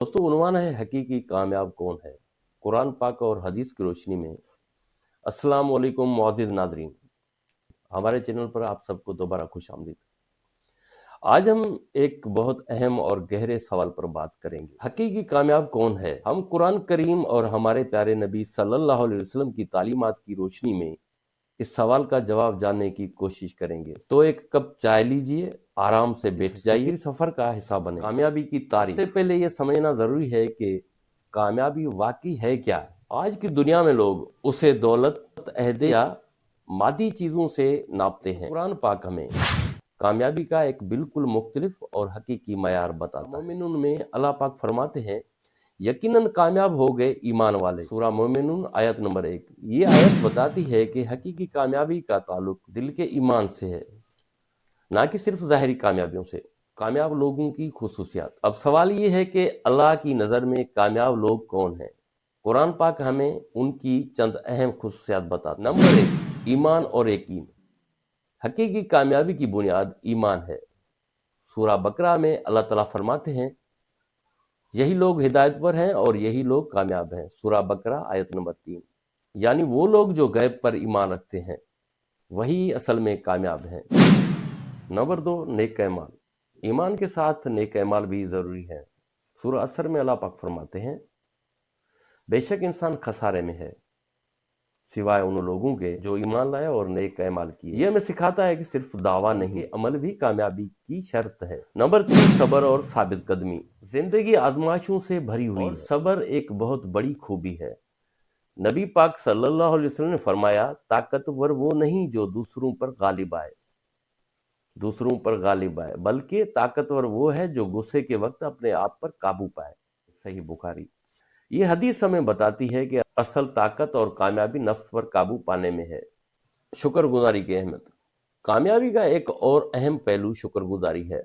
दोस्तों, उन्वान है हकीकी कामयाब कौन है। कुरान पाक और हदीस की रोशनी में अस्सलाम वालेकुम मुअज़्ज़िज़ नाज़रीन, हमारे चैनल पर आप सबको दोबारा खुश आमदीद। आज हम एक बहुत अहम और गहरे सवाल पर बात करेंगे, हकीकी कामयाब कौन है। हम कुरान करीम और हमारे प्यारे नबी सल्लल्लाहु अलैहि वसल्लम की तालीमात की रोशनी में इस सवाल का जवाब जानने की कोशिश करेंगे। तो एक कप चाय लीजिए, आराम से बैठ जाइए, सफर का हिस्सा बने। कामयाबी की तारीफ। सबसे पहले ये समझना जरूरी है कि कामयाबी वाकई है क्या। आज की दुनिया में लोग उसे दौलत, अहदे या मादी चीजों से नापते हैं। कुरान पाक हमें कामयाबी का एक बिल्कुल मुख्तलिफ और हकीकी मयार बताता है। मोमिनून में अल्लाह पाक फरमाते हैं, यकीनन कामयाब हो गए ईमान वाले। सूरा मोमिनून आयत नंबर 1। ये आयत बताती है कि हकीकी कामयाबी का ताल्लुक दिल के ईमान से है, ना कि सिर्फ ज़ाहिरी कामयाबियों से। कामयाब लोगों की खुसूसियात। अब सवाल ये है कि अल्लाह की नज़र में कामयाब लोग कौन हैं। कुरान पाक हमें उनकी चंद अहम खुसूसियात बताता है। नंबर 1, ईमान और यकीन। हकीकी कामयाबी की बुनियाद ईमान है। सूरा बकरा में अल्लाह ताला फरमाते हैं, यही लोग हिदायत पर हैं और यही लोग कामयाब हैं। सूरा बकरा आयत नंबर 3। यानी वो लोग जो गैब पर ईमान रखते हैं वही असल में कामयाब हैं। नंबर 2, नेक ऐमाल। ईमान के साथ नेक ऐमाल भी ज़रूरी है। सूरा असर में अल्लाह पाक फरमाते हैं, बेशक इंसान खसारे में है सिवाय उन लोगों के जो ईमान लाए और नेक ऐमाल किए। ये हमें सिखाता है कि सिर्फ दावा नहीं, अमल भी कामयाबी की शर्त है। नंबर 3, सब्र और साबित कदमी। जिंदगी आजमाइशों से भरी हुई है। सब्र एक बहुत बड़ी खूबी है। नबी पाक सल्लल्लाहु अलैहि वसल्लम ने फरमाया, ताकतवर वो नहीं जो दूसरों पर गालिब आए, बल्कि ताकतवर वो है जो गुस्से के वक्त अपने आप पर काबू पाए। सही बुखारी। ये हदीस हमें बताती है कि असल ताकत और कामयाबी नफ्स पर काबू पाने में है। शुक्रगुजारी की अहमियत। कामयाबी का एक और अहम पहलू शुक्रगुजारी है।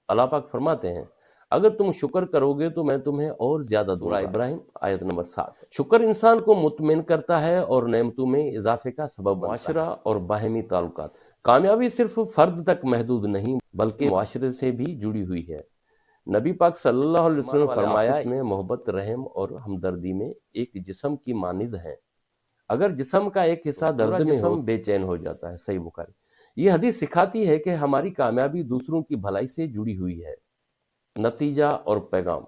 अल्लाह पाक फरमाते हैं, अगर तुम शुक्र करोगे तो मैं तुम्हें और ज्यादा दूंगा। इब्राहिम आयत नंबर 7। शुक्र इंसान को मुतमिन करता है और नेमतों में इजाफे का सबब मुआशरा और बाहमी ताल्लुकात। कामयाबी सिर्फ फर्द तक महदूद नहीं बल्कि मुआशरे से भी जुड़ी हुई है। नबी पाक सल्लल्लाहु अलैहि वसल्लम ने फरमाया, इसमें मोहब्बत, रहम और हमदर्दी में एक जिस्म की मानिद है। अगर जिस्म का एक हिस्सा दर्द में हो, बेचैन हो जाता है। सही बुखारी। ये हदीस सिखाती है कि हमारी कामयाबी दूसरों की भलाई से जुड़ी हुई है। नतीजा और पैगाम।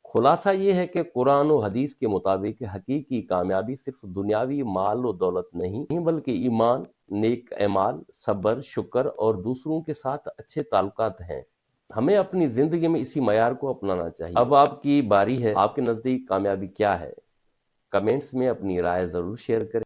खुलासा ये है कि कुरान और हदीस के मुताबिक हकीकी कामयाबी सिर्फ दुनियावी माल और दौलत नहीं बल्कि ईमान, नेक एमाल, सब्र, शुक्र और दूसरों के साथ अच्छे ताल्लुकात हैं। हमें अपनी जिंदगी में इसी मयार को अपनाना चाहिए। अब आपकी बारी है। आपके नजदीक कामयाबी क्या है? कमेंट्स में अपनी राय जरूर शेयर करें।